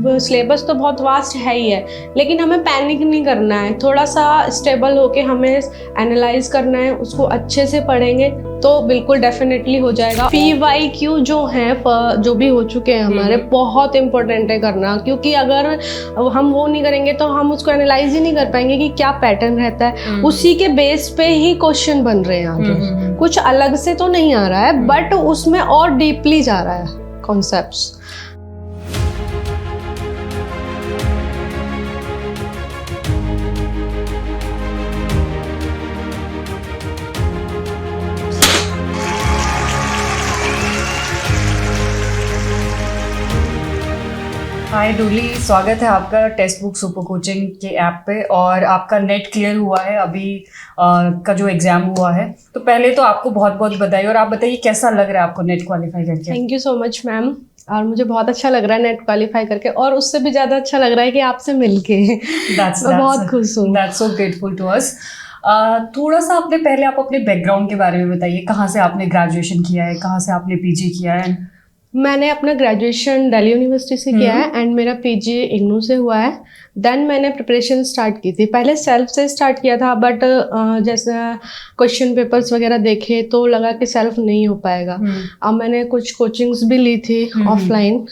अब सिलेबस तो बहुत वास्ट है ही है, लेकिन हमें पैनिक नहीं करना है, थोड़ा सा स्टेबल होके हमें एनालाइज करना है, उसको अच्छे से पढ़ेंगे तो बिल्कुल डेफिनेटली हो जाएगा। PYQ जो हैं जो भी हो चुके हैं हमारे, बहुत इंपॉर्टेंट है करना, क्योंकि अगर हम वो नहीं करेंगे तो हम उसको एनालाइज ही नहीं कर पाएंगे कि क्या पैटर्न रहता है। उसी के बेस पे ही क्वेश्चन बन रहे हैं आगे, कुछ अलग से तो नहीं आ रहा है, बट उसमें और डीपली जा रहा है कॉन्सेप्ट्स। हाय डूली, स्वागत है आपका टेक्स्ट बुक सुपर कोचिंग के ऐप पे। और आपका नेट क्लियर हुआ है अभी का जो एग्जाम हुआ है, तो पहले तो आपको बहुत बहुत बधाई। और आप बताइए कैसा लग रहा है आपको नेट क्वालिफाई करके? Thank you so much ma'am, और मुझे बहुत अच्छा लग रहा है नेट क्वालिफाई करके, और उससे भी ज़्यादा अच्छा लग रहा है कि आपसे मिलके मैं बहुत खुश हूँ। That's so grateful to us. थोड़ा सा आप अपने बैकग्राउंड के बारे में बताइए। कहाँ से आपने ग्रेजुएशन किया है, कहाँ से आपने पीजी किया है? मैंने अपना ग्रेजुएशन दिल्ली यूनिवर्सिटी से किया है एंड मेरा पीजी इग्नू से हुआ है। देन मैंने प्रिपरेशन स्टार्ट की थी, पहले सेल्फ से स्टार्ट किया था, बट जैसे क्वेश्चन पेपर्स वगैरह देखे तो लगा कि सेल्फ नहीं हो पाएगा। अब मैंने कुछ कोचिंग्स भी ली थी ऑफलाइन,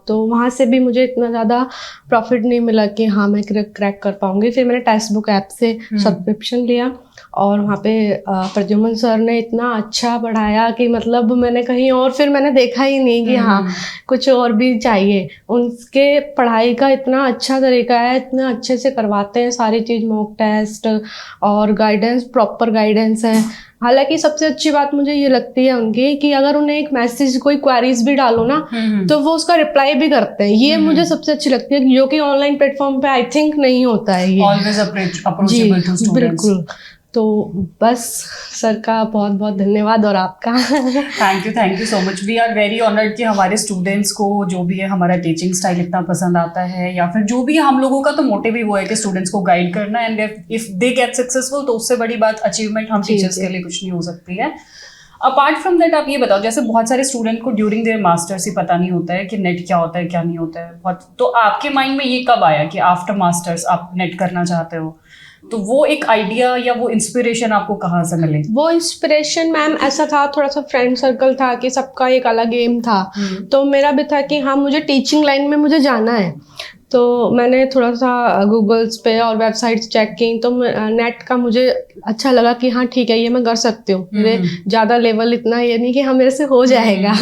तो वहाँ से भी मुझे इतना ज़्यादा प्रॉफिट नहीं मिला कि हाँ मैं क्रैक कर पाऊँगी। फिर मैंने टेक्स्ट बुक ऐप से सब्सक्रिप्शन लिया और वहाँ पे प्रद्युमन सर ने इतना अच्छा पढ़ाया कि मतलब मैंने कहीं और फिर मैंने देखा ही नहीं कि हाँ कुछ और भी चाहिए। उनके पढ़ाई का इतना अच्छा तरीका है, इतना अच्छे से करवाते हैं सारी चीज़, मॉक टेस्ट और गाइडेंस, प्रॉपर गाइडेंस है। हालांकि सबसे अच्छी बात मुझे ये लगती है उनकी कि अगर उन्हें एक मैसेज, कोई क्वेरीज भी डालो ना तो वो उसका रिप्लाई भी करते हैं। ये मुझे सबसे अच्छी लगती है, जो कि ऑनलाइन प्लेटफॉर्म पे आई थिंक नहीं होता है ये। Always approachable to students. बिल्कुल। तो बस सर का बहुत बहुत धन्यवाद और आपका thank you so much. We are very honoured कि हमारे स्टूडेंट्स को जो भी है हमारा टीचिंग स्टाइल इतना पसंद आता है, या फिर जो भी हम लोगों का तो मोटिव ही वो है कि स्टूडेंट्स को गाइड करना, and if they get successful तो उससे बड़ी बात अचीवमेंट हम टीचर्स के लिए कुछ नहीं हो सकती है। अपार्ट फ्रॉम दैट, आप ये बताओ, जैसे बहुत सारे स्टूडेंट को ड्यूरिंग देयर मास्टर्स ही पता नहीं होता है कि नेट क्या होता है क्या नहीं होता है बहुत, तो आपके माइंड में ये कब आया कि आफ्टर मास्टर्स आप नेट करना चाहते हो? तो वो एक आइडिया या वो इंस्पिरेशन आपको कहाँ से मिले? वो इंस्पिरेशन मैम ऐसा था, थोड़ा सा फ्रेंड सर्कल था कि सबका एक अलग एम था, तो मेरा भी था कि हाँ मुझे टीचिंग लाइन में मुझे जाना है। तो मैंने थोड़ा सा गूगल्स पे और वेबसाइट्स चेक की, तो नेट का मुझे अच्छा लगा कि हाँ ठीक है ये मैं कर सकती हूँ। मेरे ज़्यादा लेवल इतना ये नहीं कि हाँ मेरे से हो जाएगा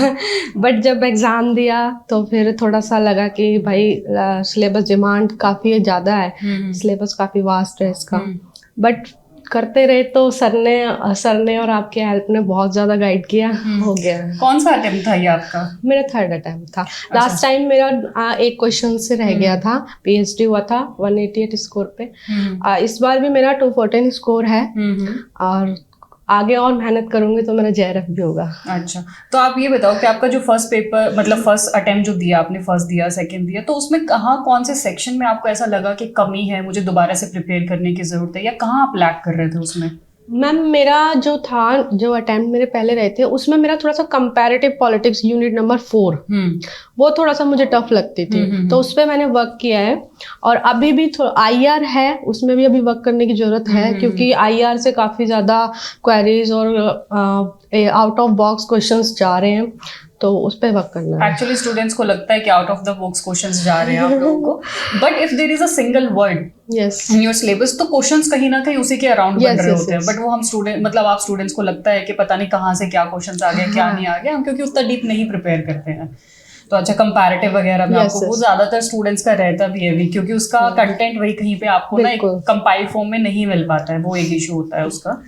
बट जब एग्ज़ाम दिया तो फिर थोड़ा सा लगा कि भाई सिलेबस डिमांड काफ़ी ज़्यादा है, सिलेबस काफ़ी वास्ट है इसका, बट करते रहे तो सर ने और आपके हेल्प ने बहुत ज़्यादा गाइड किया, हो गया। कौन सा अटेम्प्ट था ये आपका? मेरा 3rd अटेम्प्ट था। लास्ट टाइम मेरा एक क्वेश्चन से रह गया था, PhD हुआ था 188 स्कोर पे। इस बार भी मेरा 214 स्कोर है, और आगे और मेहनत करूंगी तो मेरा JRF भी होगा। अच्छा, तो आप ये बताओ कि आपका जो फर्स्ट पेपर, मतलब फर्स्ट अटेम्प्ट जो दिया आपने, फर्स्ट दिया सेकंड दिया, तो उसमें कहाँ, कौन से सेक्शन में आपको ऐसा लगा कि कमी है, मुझे दोबारा से प्रिपेयर करने की जरूरत है, या कहाँ आप लैक कर रहे थे उसमें? मैम मेरा जो अटेम्प्ट मेरे पहले रहे थे उसमें मेरा थोड़ा सा कंपैरेटिव पॉलिटिक्स यूनिट नंबर 4 वो थोड़ा सा मुझे टफ लगती थी, तो उस पर मैंने वर्क किया है। और अभी भी IR है, उसमें भी अभी वर्क करने की जरूरत है, क्योंकि IR से काफ़ी ज़्यादा क्वेरीज और आउट ऑफ बॉक्स क्वेश्चंस जा रहे हैं, तो उस पर वर्क करना है। एक्चुअली स्टूडेंट्स को लगता है कि out of the box questions जा रहे हैं आप लोगों को, but if there is a single word in your syllabus तो क्वेश्चंस कहीं ना कहीं उसी के अराउंड बन रहे होते हैं, बट वो हम स्टूडेंट, मतलब आप स्टूडेंट्स को लगता है कि पता नहीं कहाँ से क्या क्वेश्चंस आ गए क्या नहीं आ गया, हम क्योंकि उतना डीप नहीं प्रिपेयर करते हैं। तो अच्छा, कंपैरेटिव वगैरह में आपको वो ज्यादातर स्टूडेंट्स का रहता भी है, क्योंकि उसका कंटेंट वही कहीं पे आपको ना एक कंपाइल फॉर्म में नहीं मिल पाता है, वो एक इशू होता है उसका।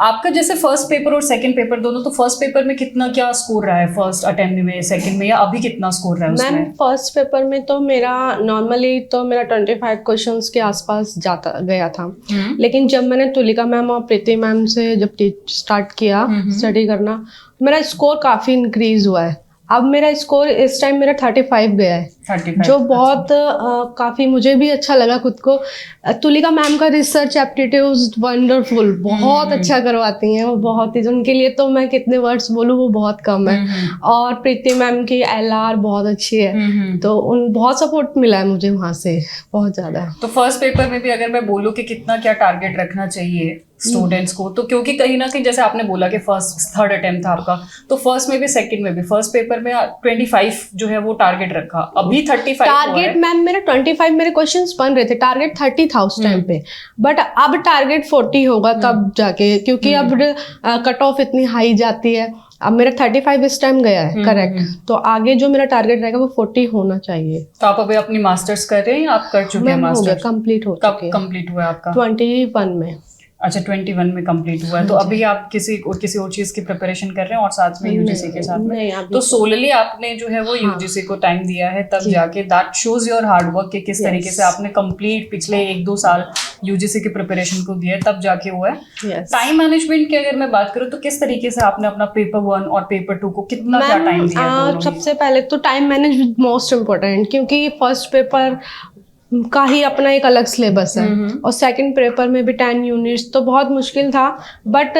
आपका जैसे फर्स्ट पेपर और सेकंड पेपर दोनों, तो फर्स्ट पेपर में कितना क्या स्कोर रहा है फर्स्ट अटेम्प्ट में, सेकंड में, या अभी कितना स्कोर रहा है उसमें? मैम फर्स्ट पेपर में तो मेरा नॉर्मली तो मेरा 25 क्वेश्चंस के आसपास जाता गया था, लेकिन जब मैंने तुलिका मैम और प्रीति मैम से जब स्टार्ट किया स्टडी करना, मेरा स्कोर काफ़ी इंक्रीज हुआ है। अब मेरा स्कोर इस टाइम मेरा 35 गया है। 35 जो बहुत काफ़ी मुझे भी अच्छा लगा खुद को। तुलिका मैम का रिसर्च एप्टीट्यूड वंडरफुल, बहुत अच्छा करवाती हैं वो, बहुत ही, उनके लिए तो मैं कितने वर्ड्स बोलूँ वो बहुत कम है। और प्रीति मैम की LR बहुत अच्छी है, तो उन बहुत सपोर्ट मिला है मुझे वहाँ से, बहुत ज़्यादा। तो फर्स्ट पेपर में भी अगर मैं बोलूँ कि कितना क्या टारगेट रखना चाहिए स्टूडेंट्स को, तो क्योंकि कहीं ना कहीं जैसे आपने बोला कि फर्स्ट थर्ड अटेम्प्ट था आपका, तो फर्स्ट में भी सेकंड में भी फर्स्ट पेपर में 25 जो है वो टारगेट रखा, अभी 35 टारगेट मैम मेरा 25 मेरे क्वेश्चंस बन रहे थे, टारगेट 30 था उस टाइम पे, बट अब टारगेट 40 होगा तब जाके, क्योंकि अब कट ऑफ इतनी हाई जाती है। अब मेरा 35 इस टाइम गया है, करेक्ट, तो आगे जो मेरा टारगेट रहेगा वो 40 होना चाहिए। तो आप अभी अपनी मास्टर्स कर रहे हैं या आप कर चुके हैं मास्टर्स? कंप्लीट हो कब कंप्लीट हुआ है आपका? 21 में। अच्छा, 21 में कंप्लीट हुआ है। तो अभी आप किसी और चीज की प्रिपरेशन कर रहे हैं और साथ में यूजीसी के साथ में? तो सोलली आपने जो है वो यूजीसी को टाइम दिया है, तब जाके that shows your hard work कि किस तरीके से आपने कंप्लीट पिछले 1-2 साल यूजीसी की प्रिपरेशन को दिया है, तब जाके हुआ है। टाइम मैनेजमेंट की अगर मैं बात करूँ तो किस तरीके से आपने अपना पेपर 1 और पेपर 2 को कितना क्या टाइम दिया? सबसे पहले तो टाइम मैनेजमेंट मोस्ट इम्पोर्टेंट, क्योंकि फर्स्ट पेपर का ही अपना एक अलग सिलेबस है, और सेकंड पेपर में भी 10 यूनिट्स, तो बहुत मुश्किल था। बट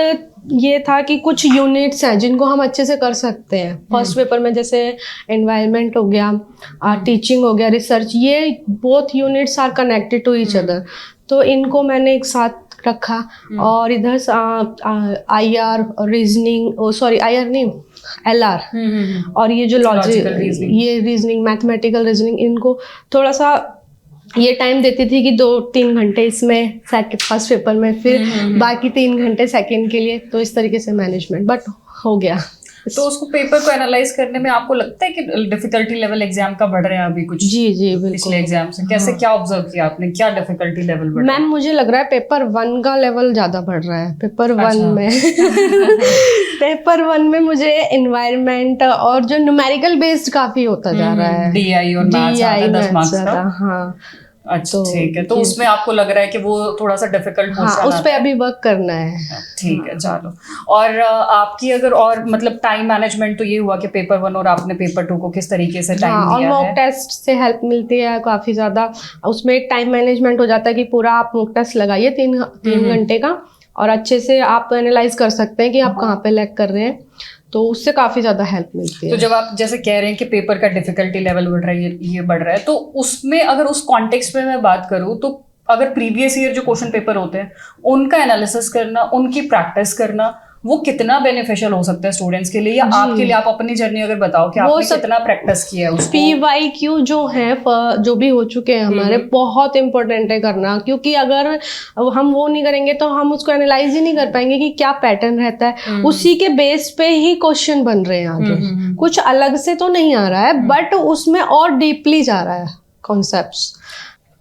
ये था कि कुछ यूनिट्स हैं जिनको हम अच्छे से कर सकते हैं। फर्स्ट पेपर में जैसे एनवायरनमेंट हो गया, टीचिंग हो गया, रिसर्च, ये both units are connected to each other, तो इनको मैंने एक साथ रखा। और इधर IR रीजनिंग, सॉरी IR नहीं, LR, और ये जो लॉजिक, ये रीजनिंग, मैथमेटिकल रीजनिंग, इनको थोड़ा सा ये टाइम देती थी कि 2-3 घंटे इसमें फर्स्ट पेपर में, फिर बाकी 3 घंटे सेकंड के लिए, तो इस तरीके से मैनेजमेंट, बट हो गया। तो उसको पेपर को एनालाइज करने में आपको लगता है कि डिफिकल्टी लेवल एग्जाम का बढ़ रहा है अभी कुछ? जी बिल्कुल। पिछले एग्जाम से कैसे क्या ऑब्जर्व किया आपने, क्या डिफिकल्टी लेवल बढ़ रहा है? मैम मुझे लग रहा है पेपर 1 का लेवल ज्यादा बढ़ रहा है, पेपर 1 में। पेपर 1 में मुझे एनवायरनमेंट और जो न्यूमेरिकल बेस्ड काफी होता जा रहा है, DI और मैथ्स आता है 10 मार्क्स का। हाँ, अच्छा, ठीक है। तो उसमें आपको लग रहा है कि वो थोड़ा सा डिफिकल्ट हाँ, उस पे अभी वर्क करना है। ठीक है, चलो। और आपकी अगर और मतलब टाइम मैनेजमेंट, तो ये हुआ कि पेपर 1 और आपने पेपर 2 को किस तरीके से टाइम दिया है? और मॉक टेस्ट से हेल्प मिलती है काफी ज्यादा, उसमें एक टाइम मैनेजमेंट हो जाता है कि पूरा आप मॉक टेस्ट लगाइए 3 घंटे का, और अच्छे से आप एनालाइज कर सकते हैं कि आप कहाँ पे लैग कर रहे हैं, तो उससे काफी ज्यादा हेल्प मिलती है। तो जब आप जैसे कह रहे हैं कि पेपर का डिफिकल्टी लेवल बढ़ रहा है, ये बढ़ रहा है, तो उसमें अगर उस कॉन्टेक्स्ट में मैं बात करूँ, तो अगर प्रीवियस ईयर जो क्वेश्चन पेपर होते हैं उनका एनालिसिस करना, उनकी प्रैक्टिस करना, वो कितना बेनिफिशियल हो सकता है स्टूडेंट्स के लिए या आपके लिए? आप अपनी जर्नी अगर बताओ कि आपने कितना प्रैक्टिस किया है उसको। PYQ जो है, जो भी हो चुके हैं हमारे, बहुत इंपॉर्टेंट है करना, क्योंकि अगर हम वो नहीं करेंगे तो हम उसको एनालाइज ही नहीं कर पाएंगे कि क्या पैटर्न रहता है। उसी के बेस पे ही क्वेश्चन बन रहे हैं आगे, कुछ अलग से तो नहीं आ रहा है, बट उसमें और डीपली जा रहा है कॉन्सेप्ट्स,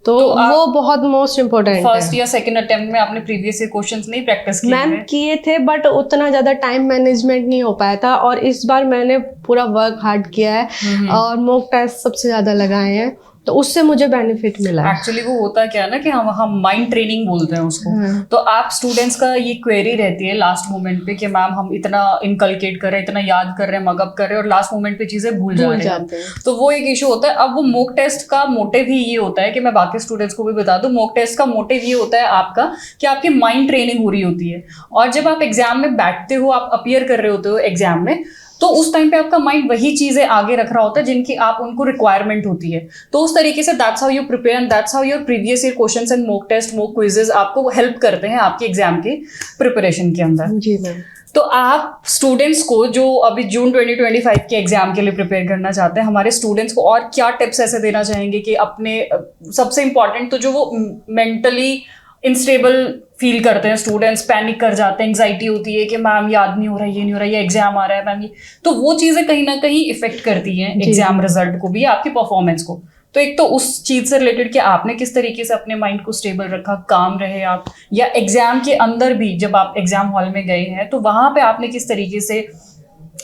तो वो बहुत मोस्ट इम्पोर्टेंट है। फर्स्ट या सेकंड अटेम्प्ट में आपने प्रीवियस ईयर क्वेश्चंस नहीं प्रैक्टिस किए? मैम किए थे, बट उतना ज्यादा टाइम मैनेजमेंट नहीं हो पाया था, और इस बार मैंने पूरा वर्क हार्ड किया है और मॉक टेस्ट सबसे ज्यादा लगाए हैं, तो उससे मुझे बेनिफिट मिला। एक्चुअली वो होता क्या है ना कि हम माइंड ट्रेनिंग बोलते हैं उसको। तो आप स्टूडेंट्स का ये क्वेरी रहती है लास्ट मोमेंट पे कि मैम हम इतना इनकलकेट कर रहे हैं, इतना याद कर रहे हैं, मगअप कर रहे हैं, और लास्ट मोमेंट पे चीजें भूल जा रहे हैं, तो वो एक इशू होता है। अब वो मॉक टेस्ट का मोटिव ही ये होता है कि मैं बाकी स्टूडेंट्स को भी बता दूं, मॉक टेस्ट का मोटिव ये होता है आपका कि आपकी माइंड ट्रेनिंग हो रही होती है, और जब आप एग्जाम में बैठते हो, आप अपीयर कर रहे होते हो एग्जाम में, तो उस टाइम पे आपका माइंड वही चीजें आगे रख रहा होता है जिनकी आप उनको रिक्वायरमेंट होती है। तो उस तरीके से that's how you prepare and that's how your previous year questions and mock test, mock quizzes आपको हेल्प करते हैं आपके एग्जाम की प्रिपरेशन के अंदर। जी मैम। तो आप स्टूडेंट्स को जो अभी जून 2025 के एग्जाम के लिए प्रिपेयर करना चाहते हैं, हमारे स्टूडेंट्स को और क्या टिप्स ऐसे देना चाहेंगे कि अपने सबसे इंपॉर्टेंट तो जो वो मेंटली इनस्टेबल फील करते हैं स्टूडेंट्स, पैनिक कर जाते हैं, एंग्जाइटी होती है कि मैम याद नहीं हो रहा है, ये नहीं हो रहा है, ये एग्जाम आ रहा है मैम, ये, तो वो चीजें कहीं ना कहीं इफेक्ट करती हैं एग्जाम रिजल्ट को भी, आपकी परफॉर्मेंस को। तो एक तो उस चीज से रिलेटेड कि आपने किस तरीके से अपने माइंड को स्टेबल रखा, काम रहे आप, या एग्जाम के अंदर भी जब आप एग्जाम हॉल में गए हैं तो वहां पे आपने किस तरीके से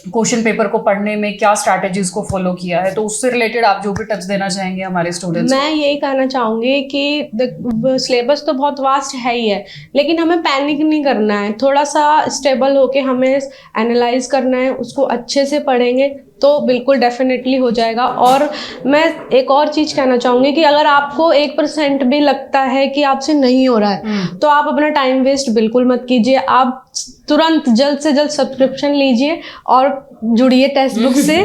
क्वेश्चन पेपर को पढ़ने में क्या स्ट्रैटेजीज को फॉलो किया है, तो उससे रिलेटेड आप जो भी टिप्स देना चाहेंगे हमारे स्टूडेंट्स? मैं यही कहना चाहूंगी कि सिलेबस तो बहुत वास्ट है ही है, लेकिन हमें पैनिक नहीं करना है, थोड़ा सा स्टेबल होके हमें एनालाइज करना है, उसको अच्छे से पढ़ेंगे तो बिल्कुल डेफिनेटली हो जाएगा। और मैं एक और चीज़ कहना चाहूँगी कि अगर आपको 1% भी लगता है कि आपसे नहीं हो रहा है तो आप अपना टाइम वेस्ट बिल्कुल मत कीजिए। आप तुरंत जल्द से जल्द सब्सक्रिप्शन लीजिए और जुड़िए टेक्स्ट बुक से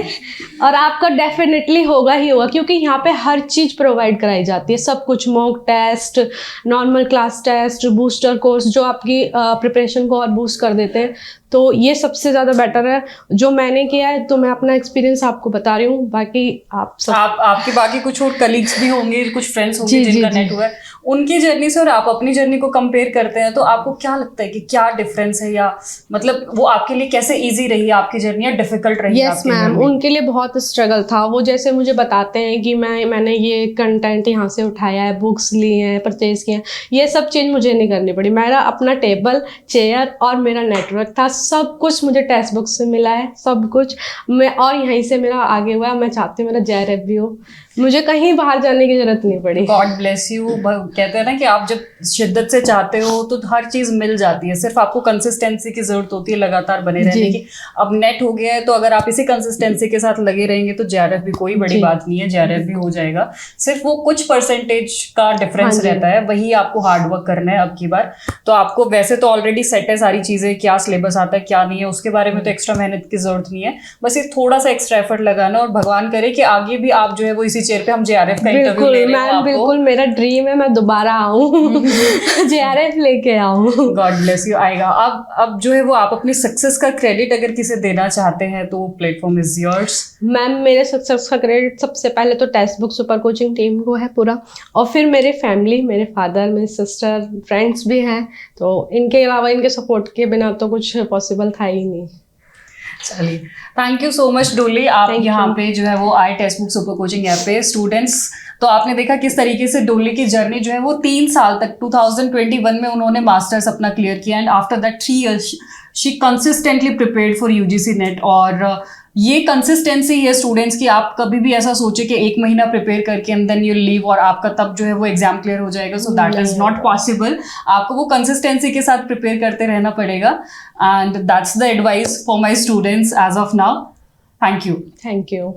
और आपका डेफिनेटली होगा ही होगा, क्योंकि यहाँ पे हर चीज़ प्रोवाइड कराई जाती है, सब कुछ, mock test, normal class test, booster course जो आपकी प्रिपरेशन को और बूस्ट कर देते हैं। तो ये सबसे ज़्यादा बेटर है जो मैंने किया है, तो मैं अपना एक्सपीरियंस आपको बता रही हूँ। बाकी आप सब आपके बाकी कुछ और कलीग्स भी होंगे, कुछ फ्रेंड्स होंगे जिनका नेट हुआ है, उनकी जर्नी से और आप अपनी जर्नी को कंपेयर करते हैं, तो आपको क्या लगता है कि क्या डिफरेंस है, या मतलब वो आपके लिए कैसे इजी रही आपकी जर्नी या डिफिकल्ट रही? यस मैम, उनके लिए बहुत स्ट्रगल था। वो जैसे मुझे बताते हैं कि मैंने ये कंटेंट यहाँ से उठाया है, बुक्स ली हैं, परचेज किए हैं, ये सब चीज़ मुझे नहीं करनी पड़ी। मेरा अपना टेबल, चेयर और मेरा नेटवर्क था, सब कुछ मुझे टेक्स्ट बुक से मिला है, सब कुछ मैं, और यहीं से मेरा आगे हुआ। मैं चाहती हूँ मेरा JRF भी हो, मुझे कहीं बाहर जाने की जरूरत नहीं पड़ी। God bless you. कहते हैं ना कि आप जब शिद्दत से चाहते हो तो हर चीज मिल जाती है, सिर्फ आपको कंसिस्टेंसी की जरूरत होती है, लगातार बने रहने की। अब नेट हो गया है तो अगर आप इसी कंसिस्टेंसी के साथ लगे रहेंगे तो JRF भी कोई बड़ी बात नहीं है, JRF भी हो जाएगा। सिर्फ वो कुछ परसेंटेज का डिफरेंस रहता है, वही आपको हार्डवर्क करना है अब की बार। तो आपको वैसे तो ऑलरेडी सेट है सारी चीजें, क्या सिलेबस आता है क्या नहीं है, उसके बारे में तो एक्स्ट्रा मेहनत की जरूरत नहीं है, बस ये थोड़ा सा एक्स्ट्रा एफर्ट लगाना, और भगवान करे कि आगे भी आप जो है वो इसी चेयर पे हम JRF का इंटरव्यू ले रहे हो। बिल्कुल मेरा ड्रीम है मैं दोबारा आऊँ JRF लेके आऊँ। God bless you. आएगा। अब जो है वो आप अपनी सक्सेस का क्रेडिट अगर किसे देना चाहते हैं तो प्लेटफॉर्म इज योर्स। मैम, मेरे सक्सेस का क्रेडिट सबसे पहले तो text book super coaching team को है पूरा, और फिर मेरे फैमिली, मेरे फादर, मेरी सिस्टर, फ्रेंड्स भी हैं, तो इनके अलावा इनके सपोर्ट के बिना तो कुछ पॉसिबल था ही नहीं। चलिए, थैंक यू सो मच डोली। आप यहाँ पे जो है वो आए text book super coaching app पे स्टूडेंट्स। तो आपने देखा किस तरीके से डोली की जर्नी जो है वो 3 साल तक 2021 में उन्होंने मास्टर्स अपना क्लियर किया, and after that 3 years she consistently prepared for UGC net. और ये कंसिस्टेंसी है स्टूडेंट्स की। आप कभी भी ऐसा सोचे कि 1 महीना प्रिपेयर करके एंड देन यू लीव और आपका तब जो है वो एग्जाम क्लियर हो जाएगा, so that is not possible. आपको वो कंसिस्टेंसी के साथ प्रिपेयर करते रहना पड़ेगा, and that's the advice for my students as of now. Thank you. Thank you.